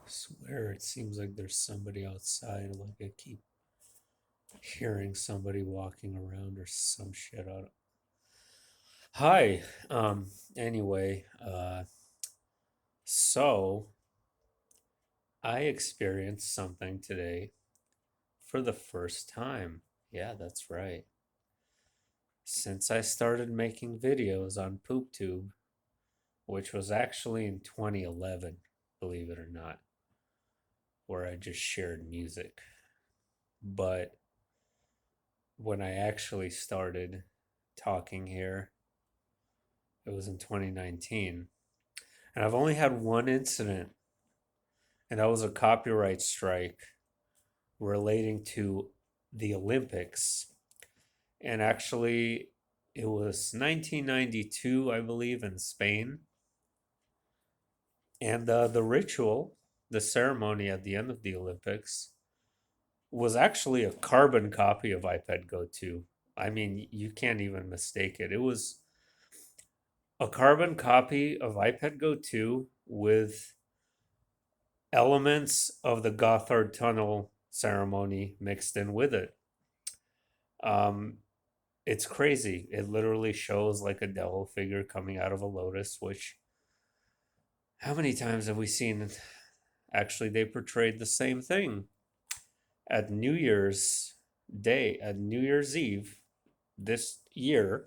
Swear it seems like there's somebody outside. Like I keep hearing somebody walking around or some shit. Hi. Anyway, so I experienced something today for the first time. Yeah, that's right. Since I started making videos on PoopTube, which was actually in 2011, believe it or not, where I just shared music. But when I actually started talking here, it was in 2019. And I've only had one incident, and that was a copyright strike relating to the Olympics. And actually, it was 1992, I believe, in Spain. And the ritual, the ceremony at the end of the Olympics, was actually a carbon copy of iPad Go 2. I mean, you can't even mistake it. It was a carbon copy of iPad Go 2 with elements of the Gothard Tunnel ceremony mixed in with it. Um, it's crazy. It literally shows like a devil figure coming out of a lotus, which how many times have we seen? Actually, they portrayed the same thing at New Year's Day, at New Year's Eve this year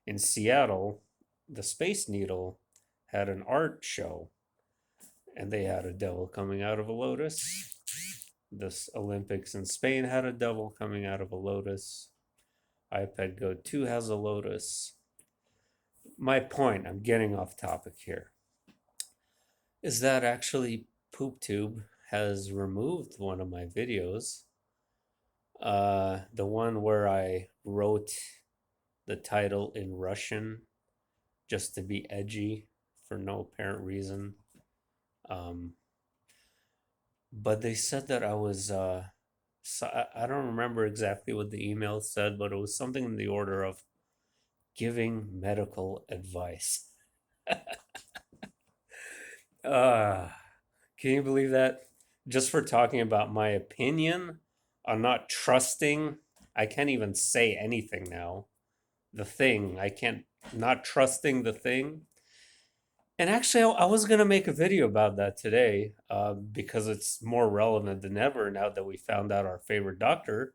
in Seattle. The Space Needle had an art show, and they had a devil coming out of a lotus. This Olympics in Spain had a devil coming out of a lotus. iPad Go 2 has a lotus. My point, I'm getting off topic here, is that actually PoopTube has removed one of my videos. The one where I wrote the title in Russian just to be edgy for no apparent reason. Um, but they said that I was so I don't remember exactly what the email said, but it was something in the order of giving medical advice. uh can you believe that? Just for talking about my opinion on not trusting, I can't even say anything now. The thing, I can't, not trusting the thing. And actually, I was going to make a video about that today because it's more relevant than ever now that we found out our favorite doctor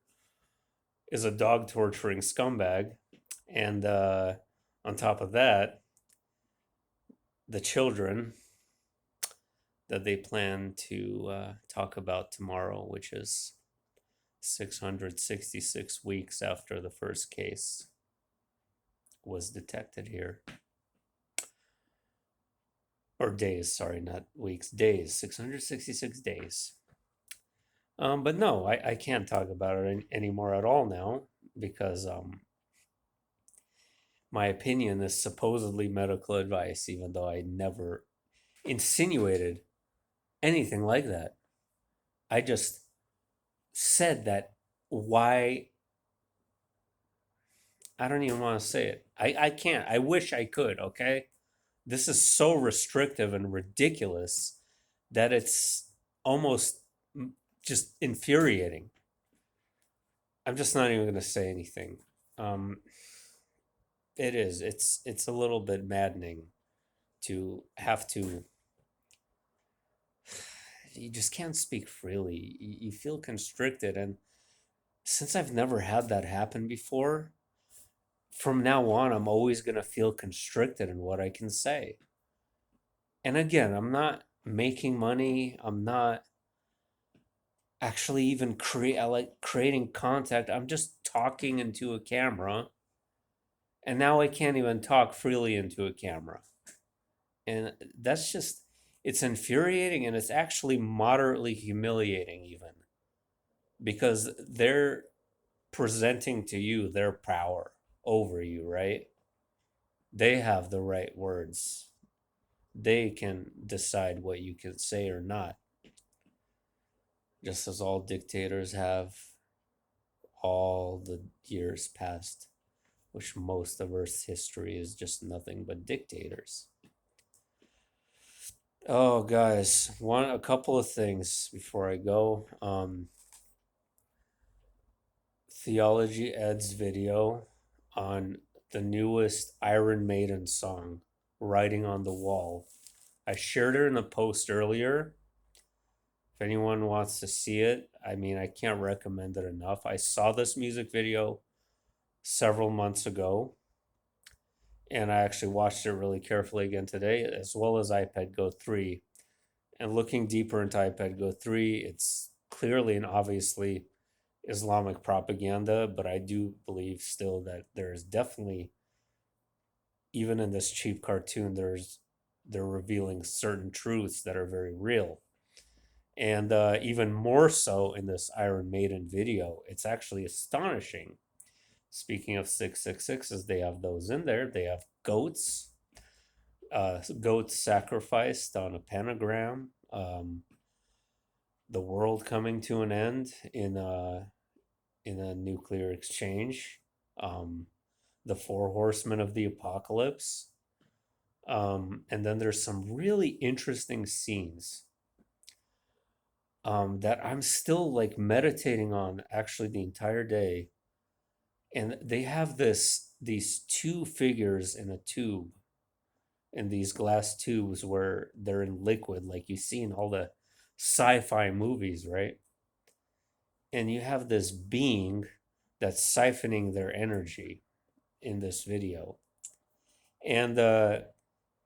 is a dog torturing scumbag. And on top of that, the children that they plan to talk about tomorrow, which is 666 weeks after the first case was detected here. Or days, sorry, not weeks, days, 666 days. But no, I can't talk about it anymore at all now because my opinion is supposedly medical advice, even though I never insinuated anything like that. I just said that why I don't even want to say it. I can't. I wish I could, okay? This is so restrictive and ridiculous that it's almost just infuriating. I'm just not even going to say anything. Um, it is. It's a little bit maddening to have to. You just can't speak freely. You feel constricted, and since I've never had that happen before, from now on, I'm always going to feel constricted in what I can say. And again, I'm not making money. I'm not actually even creating contact. I'm just talking into a camera. And now I can't even talk freely into a camera. And that's just, it's infuriating and it's actually moderately humiliating, even because they're presenting to you their power over you, right? They have the right words, they can decide what you can say or not, just as all dictators have all the years past, which most of Earth's history is just nothing but dictators. Oh, guys, a couple of things before I go. Theology Ed's video on the newest Iron Maiden song, "Writing on the Wall." I shared it in a post earlier. If anyone wants to see it, I mean, I can't recommend it enough. I saw this music video several months ago, and I actually watched it really carefully again today, as well as iPad Go 3. And looking deeper into iPad Go 3, it's clearly and obviously Islamic propaganda, but I do believe still that there is definitely, even in this cheap cartoon, they're revealing certain truths that are very real. And even more so in this Iron Maiden video, it's actually astonishing. Speaking of 666s, they have those in there. They have goats sacrificed on a pentagram. The world coming to an end in a nuclear exchange. Um, the four horsemen of the apocalypse. And then there's some really interesting scenes that I'm still like meditating on actually the entire day. And they have these two figures in a tube, in these glass tubes where they're in liquid, like you see in all the sci-fi movies, right? And you have this being that's siphoning their energy in this video. And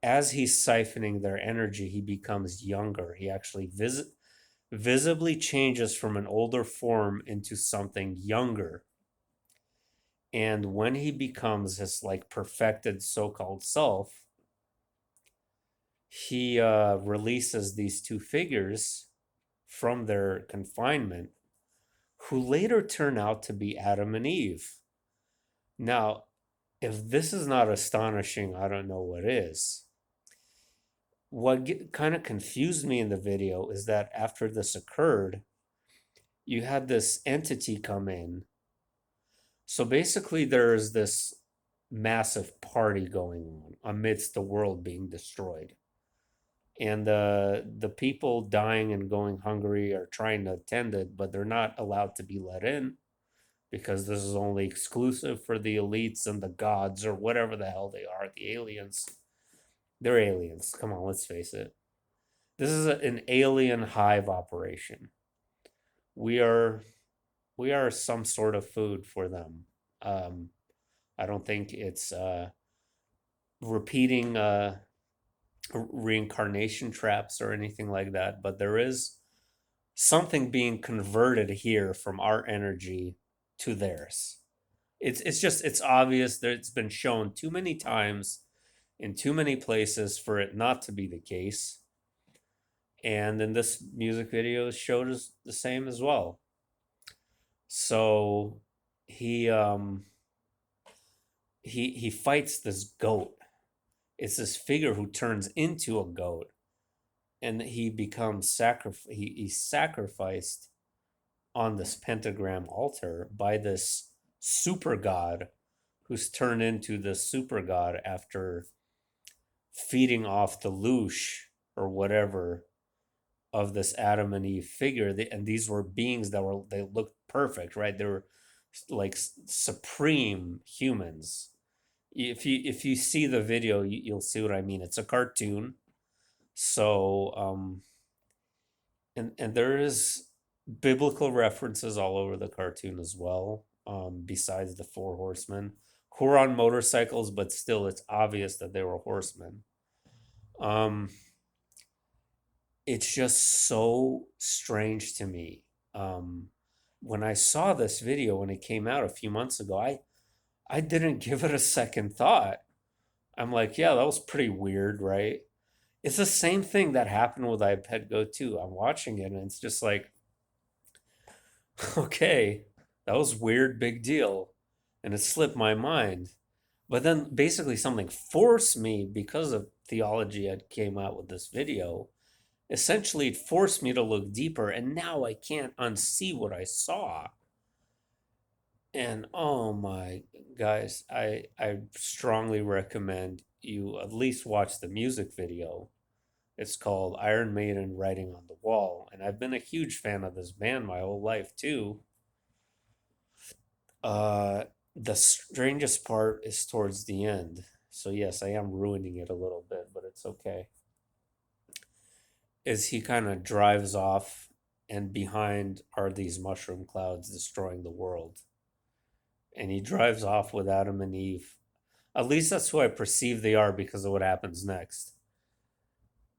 as he's siphoning their energy, he becomes younger. He actually visibly changes from an older form into something younger. And when he becomes his like perfected so-called self, he releases these two figures from their confinement, who later turn out to be Adam and Eve. Now, if this is not astonishing, I don't know what is. What kind of confused me in the video is that after this occurred, you had this entity come in. So basically, there's this massive party going on amidst the world being destroyed. And the people dying and going hungry are trying to attend it, but they're not allowed to be let in because this is only exclusive for the elites and the gods or whatever the hell they are, the aliens. They're aliens. Come on, let's face it. This is an alien hive operation. We are we are some sort of food for them. Um, I don't think it's repeating reincarnation traps or anything like that, but there is something being converted here from our energy to theirs. It's obvious that it's been shown too many times in too many places for it not to be the case. And then this music video showed us the same as well. So he he fights this goat. It's this figure who turns into a goat, and he becomes he's sacrificed on this pentagram altar by this super god who's turned into the super god after feeding off the loosh or whatever of this Adam and Eve figure. And these were beings that they looked perfect, right? They were like supreme humans. If you see the video, you'll see what I mean. It's a cartoon, so and there is biblical references all over the cartoon as well. Besides the four horsemen who are on motorcycles, but still, it's obvious that they were horsemen. Um, it's just so strange to me. Um, when I saw this video when it came out a few months ago, I didn't give it a second thought. I'm like, yeah, that was pretty weird, right? It's the same thing that happened with iPad Go 2. I'm watching it and it's just like, okay, that was weird, big deal. And it slipped my mind. But then basically something forced me because of theology I came out with this video. Essentially, it forced me to look deeper, and now I can't unsee what I saw. And oh my guys, I strongly recommend you at least watch the music video. It's called Iron Maiden Writing on the Wall. And I've been a huge fan of this band my whole life, too. Uh, the strangest part is towards the end. So, yes, I am ruining it a little bit, but it's okay. Is he kind of drives off, and behind are these mushroom clouds destroying the world. And he drives off with Adam and Eve. At least that's who I perceive they are because of what happens next.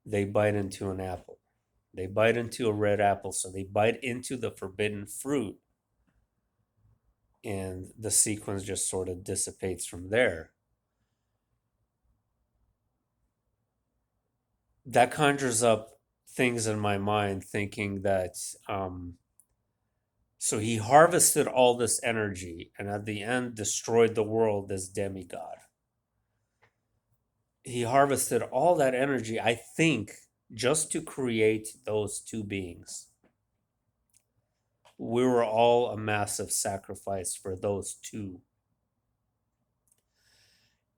They bite into an apple. They bite into a red apple, so they bite into the forbidden fruit, and the sequence just sort of dissipates from there. That conjures up things in my mind, thinking that so he harvested all this energy and at the end destroyed the world as demigod. He harvested all that energy, I think, just to create those two beings. We were all a massive sacrifice for those two.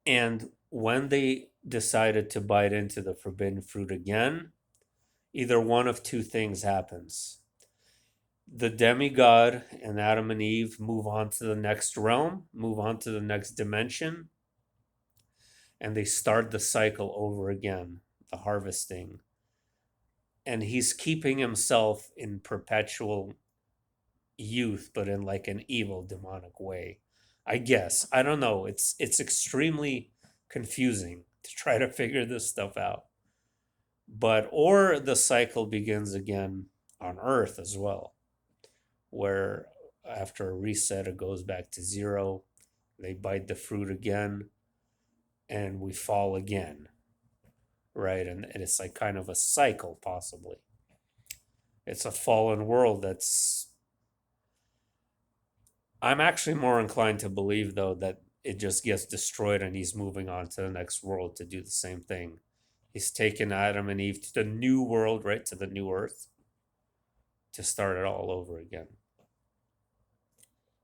And when they decided to bite into the forbidden fruit again, either one of two things happens. The demigod and Adam and Eve move on to the next realm, move on to the next dimension, and they start the cycle over again, the harvesting. And he's keeping himself in perpetual youth, but in like an evil, demonic way. I guess. I don't know. It's extremely confusing to try to figure this stuff out. But or the cycle begins again on Earth as well, where after a reset it goes back to zero. They bite the fruit again, and we fall again, right? And it's like kind of a cycle, possibly. It's a fallen world that's. I'm actually more inclined to believe, though, that it just gets destroyed and he's moving on to the next world to do the same thing. He's taken Adam and Eve to the new world, right? To the new earth to start it all over again.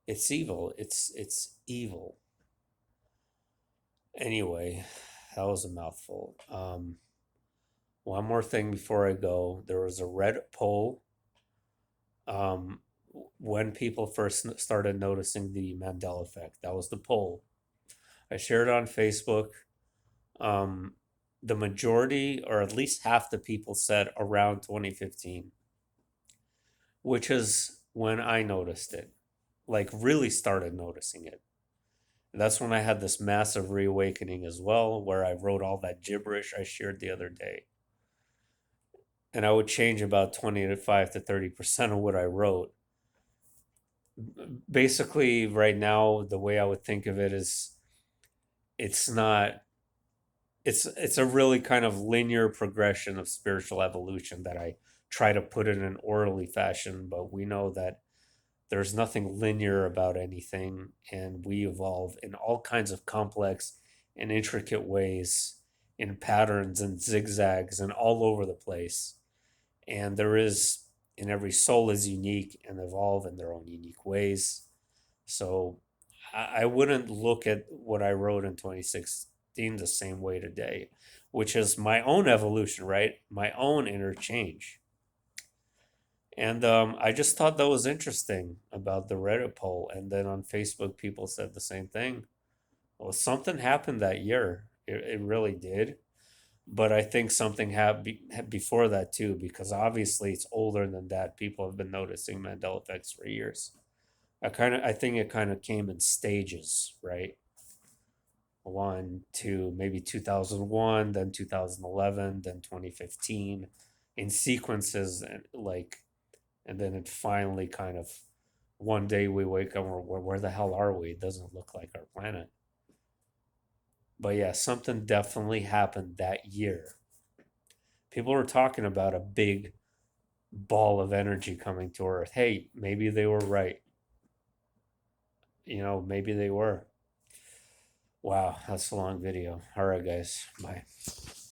It's evil. It's evil. Anyway, that was a mouthful. One more thing before I go. There was a Reddit poll um, when people first started noticing the Mandela effect. That was the poll. I shared it on Facebook. Um, the majority, or at least half the people, said around 2015, which is when I noticed it, like really started noticing it. And that's when I had this massive reawakening as well, where I wrote all that gibberish I shared the other day. And I would change about 25 to 30% of what I wrote. Basically, right now, the way I would think of it is it's not it's a really kind of linear progression of spiritual evolution that I try to put it in an orderly fashion, but we know that there's nothing linear about anything, and we evolve in all kinds of complex and intricate ways, in patterns and zigzags and all over the place. And there is, and every soul is unique and evolve in their own unique ways. So I wouldn't look at what I wrote in 2016 the same way today, which is my own evolution, right? My own interchange. And I just thought that was interesting about the Reddit poll. And then on Facebook, people said the same thing. Well, something happened that year. It really did. But I think something happened before that too, because obviously it's older than that. People have been noticing Mandela effects for years. I think it kind of came in stages, right? One, two, maybe 2001, then 2011, then 2015, in sequences, and and then it finally kind of one day we wake up, where the hell are we? It doesn't look like our planet. But yeah, something definitely happened that year. People were talking about a big ball of energy coming to Earth. Hey, maybe they were right. Maybe they were. Wow, that's a long video. All right, guys. Bye.